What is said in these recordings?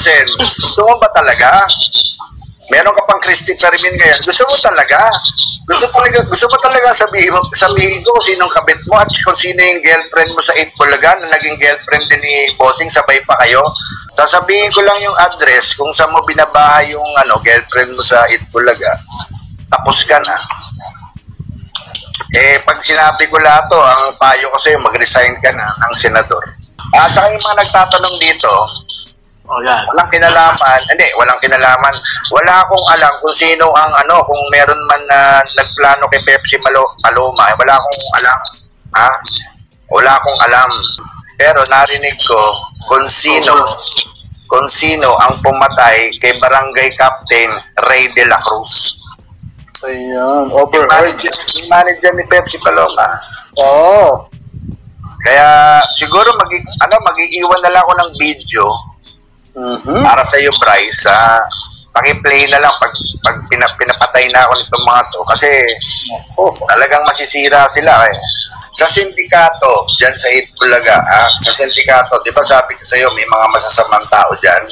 Sen, gusto mo ba talaga? Meron ka pang Kristi Fermin ngayon. Gusto mo talaga? Gusto mo talaga sabihin ko kung sinong kabit mo at kung sino yung girlfriend mo sa 8 Bulaga na naging girlfriend din ni Bossing, sabay pa kayo. Sasabihin ko lang yung address kung saan mo binabahay yung girlfriend mo sa 8 Bulaga. Tapos ka na. Pag sinabi ko lahat to, ang payo ko sa'yo, mag-resign ka na ng senador. At saka yung mga nagtatanong dito, walang kinalaman. Hindi, walang kinalaman. Wala akong alam kung sino ang kung meron man na nagplano kay Pepsi Paloma. Wala akong alam. Ha? Wala akong alam. Pero narinig ko kung sino ang pumatay kay Barangay Captain Ray de la Cruz. Ayan, overheard. Yung manager ni Pepsi Paloma. Oo. Kaya siguro mag-iiwan na lang ako ng video para sa iyo, Bryce. Paki-play na lang pag pinapatay na ako nitong mga to. Kasi talagang masisira sila. Sa sindikato, dyan sa 8 Bulaga, sa sindikato, di ba sabi ko sa iyo, may mga masasamang tao dyan?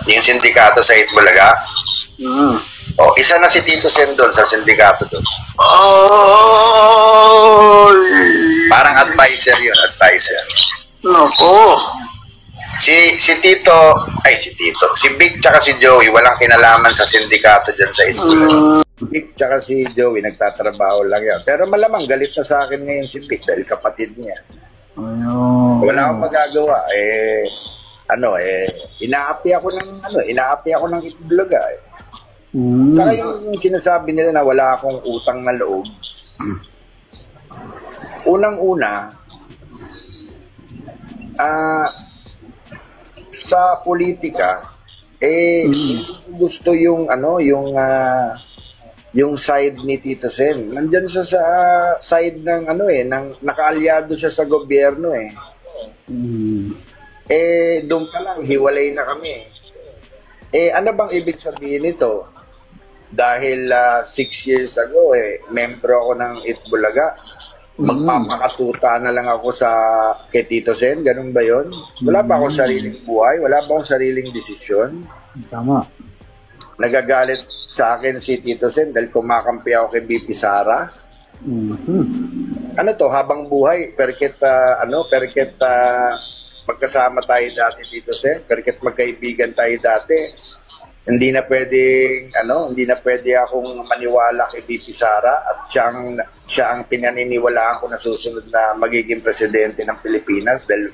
Yung sindikato sa 8 Bulaga? Isa na si Tito Sen doon sa sindikato doon. Parang advisor yun, advisor. Nako. Si Vic tsaka si Joey, walang kinalaman sa sindikato dyan sa 8 Bulaga. Vic tsaka si Joey, nagtatrabaho lang yan. Pero malamang galit na sa akin ngayon si Vic dahil kapatid niya. Wala akong magagawa. Inaapi ako ng 8 Bulaga. Saka yung sinasabi nila na wala akong utang na loob. Unang-una, sa politika, gusto yung side ni Tito Sen. Nandyan siya sa side ng nakaalyado siya sa gobyerno doon pa lang, hiwalay na kami. Ano bang ibig sabihin nito? Dahil 6 years ago, membro ako ng 8 Bulaga. Magpapakatuta na lang ako kay Tito Sen, ganun ba yun? Wala ba akong sariling buhay? Wala ba akong sariling desisyon? Tama. Nagagalit sa akin si Tito Sen dahil kumakampi ako kay BP Sara. Ano to, habang buhay, perket magkasama tayo dati, Tito Sen, perket magkaibigan tayo dati. Hindi na pwede akong maniwala kay BP Sara at siya ang pinaniniwalaan ko na susunod na magiging presidente ng Pilipinas dahil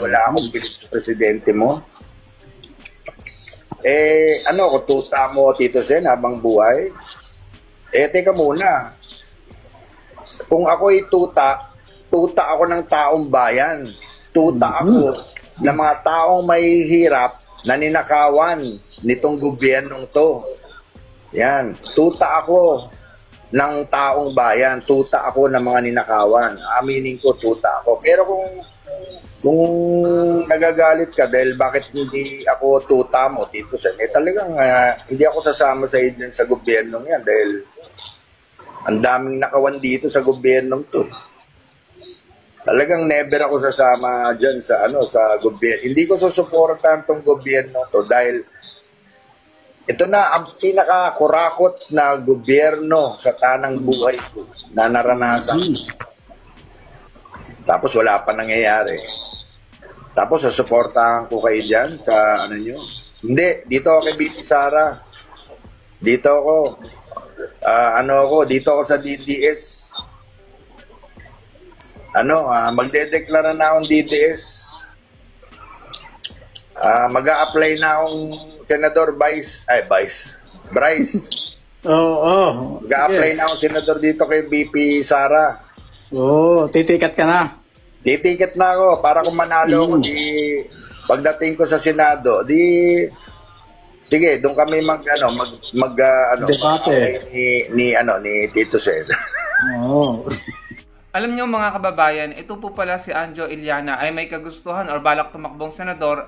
wala akong bilib sa presidente mo. Tuta mo, Tito Sen, habang buhay? Teka muna. Kung ako'y tuta ako ng taong bayan. Tuta ako ng mga taong may hirap na ninakawan nitong gobyernong to. Yan. Tuta ako ng taong bayan. Tuta ako ng mga ninakawan. Aminin ko, tuta ako. Pero kung nagagalit ka dahil bakit hindi ako tuta mo, Tito Sen, talagang hindi ako sasama sa iyo sa gobyernong yan dahil ang daming nakawan dito sa gobyernong to. Talagang never ako sasama dyan sa gobyerno. Hindi ko susuportahan tong gobyerno to dahil ito na ang pinaka-kurakot na gobyerno sa tanang buhay ko na naranasan. Tapos wala pa nangyayari. Tapos susuportahan ko kayo dyan sa nyo. Hindi, dito ako kay BP Sara. Dito ako. Dito ako sa DDS. Magdedeklara na akong DDS. Mag-a-apply na akong senador Bryce. Mag-a-apply na akong senador dito kay BP Sara. Titikat ka na. Titikat na ako para kung manalo ako pagdating ko sa Senado, sige, doon kami debate ni Tito Sen. Alam niyo mga kababayan, ito po pala si Anjo Iliana ay may kagustuhan or balak tumakbong senador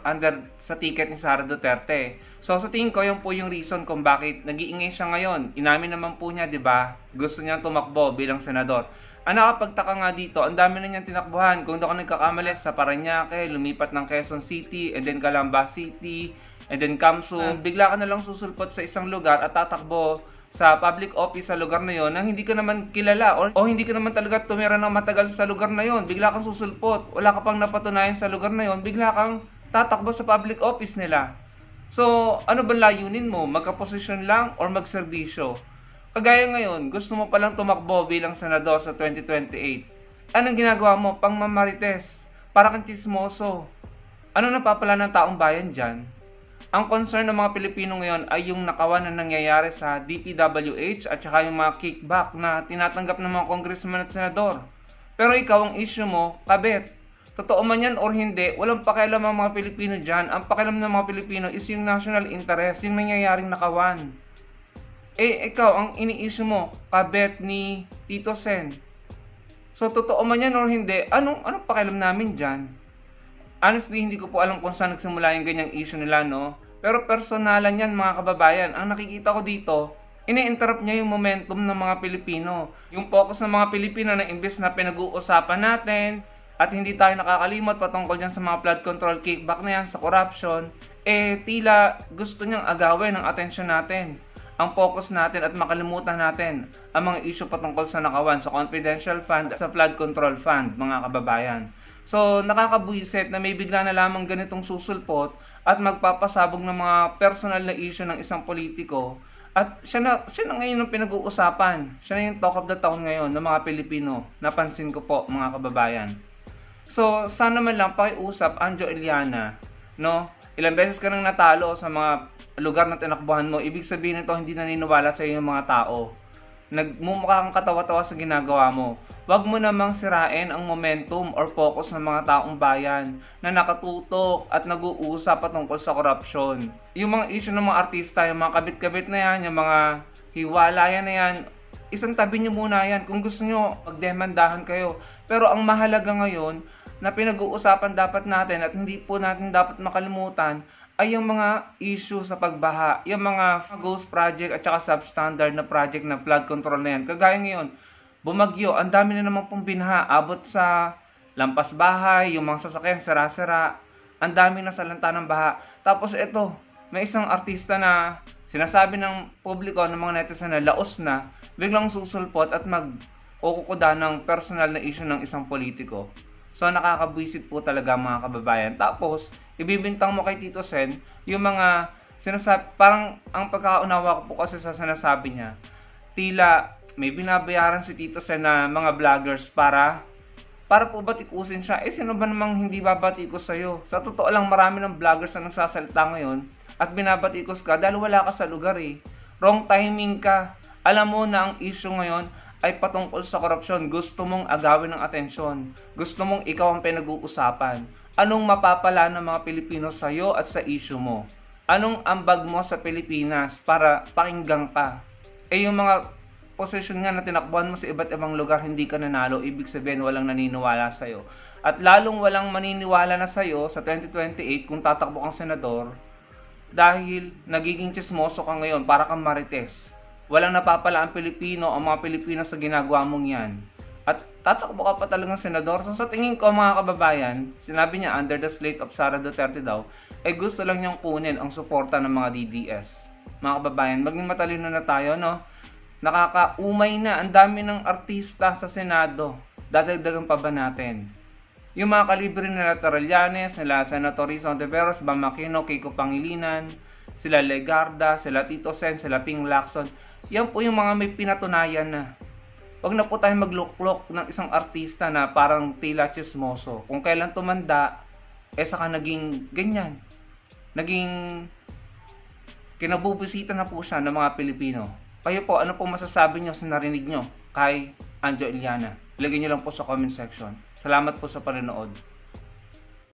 sa ticket ni Sara Duterte. So sa tingin ko, yun po yung reason kung bakit nag-iingay siya ngayon. Inamin naman po niya, di ba? Gusto niya tumakbo bilang senador. Ang nakapagtaka nga dito, ang dami na niyang tinakbuhan. Kung doon ka nagkakamali sa Parañaque, lumipat ng Quezon City, and then Calamba City, and then Kamsung, bigla ka na lang susulpot sa isang lugar at tatakbo sa public office sa lugar na yon na hindi ka naman kilala o hindi ka naman talaga tumira ng matagal sa lugar na yon. Bigla kang susulpot, wala ka pang napatunayan sa lugar na yon, bigla kang tatakbo sa public office nila. So, ano ba layunin mo? Magka-posisyon lang or magserbisyo? Kagaya ngayon, gusto mo palang tumakbo bilang senador sa 2028. Anong ginagawa mo? Pangmamarites. Para kang chismoso. Ano napapala ng taong bayan dyan? Ang concern ng mga Pilipino ngayon ay yung nakawan na nangyayari sa DPWH at saka yung mga kickback na tinatanggap ng mga congressman at senador. Pero ikaw, ang issue mo, kabit. Totoo man yan or hindi, walang pakialam ang mga Pilipino dyan. Ang pakialam ng mga Pilipino is yung national interest, yung nangyayaring nakawan. Ikaw, ang ini-issue mo, kabet ni Tito Sen. So, totoo man yan or hindi, anong pakialam namin dyan? Honestly, hindi ko po alam kung saan nagsimula yung ganyang issue nila, no? Pero personalan yan, mga kababayan. Ang nakikita ko dito, ini-interrupt niya yung momentum ng mga Pilipino. Yung focus ng mga Pilipino na imbes na pinag-uusapan natin, at hindi tayo nakakalimot patungkol dyan sa mga flood control kickback na yan, sa corruption, tila gusto niyang agawin ang atensyon natin. Ang focus natin at makalimutan natin ang mga issue patungkol sa nakawan, sa confidential fund at sa flood control fund, mga kababayan. So, nakakabuisit na may bigla na lamang ganitong susulpot at magpapasabog ng mga personal na issue ng isang politiko. At siya na ngayon ang pinag-uusapan. Siya na yung talk of the town ngayon ng mga Pilipino. Napansin ko po, mga kababayan. So, sana man lang pakiusap, Anjo Iliana, no? Ilang beses ka nang natalo sa mga lugar na tinakbuhan mo, ibig sabihin nito hindi naniniwala sa iyo yung mga tao. Nagmumukha kang katawa-tawa sa ginagawa mo. Huwag mo namang sirain ang momentum or focus ng mga taong bayan na nakatutok at nag-uusap patungkol sa korupsyon. Yung mga issue ng mga artista, yung mga kabit-kabit na yan, yung mga hiwalayan na yan, isang tabi nyo muna yan. Kung gusto nyo, magdemandahan kayo. Pero ang mahalaga ngayon, na pinag-uusapan dapat natin at hindi po natin dapat makalimutan ay yung mga issue sa pagbaha, yung mga ghost project at saka substandard na project na flood control na yan. Kagaya ngayon, bumagyo, ang dami na naman pong binaha, abot sa lampas bahay, yung mga sasakyan, sira-sira, ang dami na salanta ng baha. Tapos ito, may isang artista na sinasabi ng publiko, ng mga netizen na laos na, biglang susulpot at mag-ukukuda ng personal na issue ng isang politiko. So, nakakabwisit po talaga, mga kababayan. Tapos, ibibintang mo kay Tito Sen yung mga sinasabi, parang ang pagkaunawa ko po kasi sa sinasabi niya, tila may binabayaran si Tito Sen na mga vloggers para po batikusin siya. Sino ba namang hindi babatikos sa'yo? Sa totoo lang, marami ng vloggers na nagsasalita ngayon at binabatikos ka dahil wala ka sa lugar eh. Wrong timing ka. Alam mo na ang issue ngayon ay patungkol sa korupsyon. Gusto mong agawin ng atensyon. Gusto mong ikaw ang pinag-uusapan. Anong mapapala ng mga Pilipino sa iyo at sa issue mo? Anong ambag mo sa Pilipinas para pakinggan ka? Yung mga posisyon nga na tinakbuhan mo sa iba't ibang lugar, hindi ka nanalo. Ibig sabihin, walang naniniwala sa iyo. At lalong walang maniniwala na sa iyo sa 2028 kung tatakbo kang senador dahil nagiging chismoso ka ngayon para kang marites. Walang napapala ang Pilipino o mga Pilipino sa ginagawa mong yan. At tatakbo ka pa talagang senador. So sa tingin ko, mga kababayan, sinabi niya under the slate of Sara Duterte daw, gusto lang niyang kunin ang suporta ng mga DDS. Mga kababayan, maging matalino na tayo, no? Nakakaumay na, ang dami ng artista sa Senado. Dadagdagan pa ba natin? Yung mga kalibre nila Tarallanes, nila Senator Risa Ontiveros, Bam Aquino, Kiko Pangilinan, sila Legarda, sila Tito Sen, sila Ping Lacson. Yan po yung mga may pinatunayan na. Huwag na po tayo magluklok ng isang artista na parang tila chismoso. Kung kailan tumanda, saka naging ganyan. Naging kinabubusita na po siya ng mga Pilipino. Kayo po, ano po masasabi nyo sa narinig nyo kay Anjo Iliana? Ilagay nyo lang po sa comment section. Salamat po sa panonood.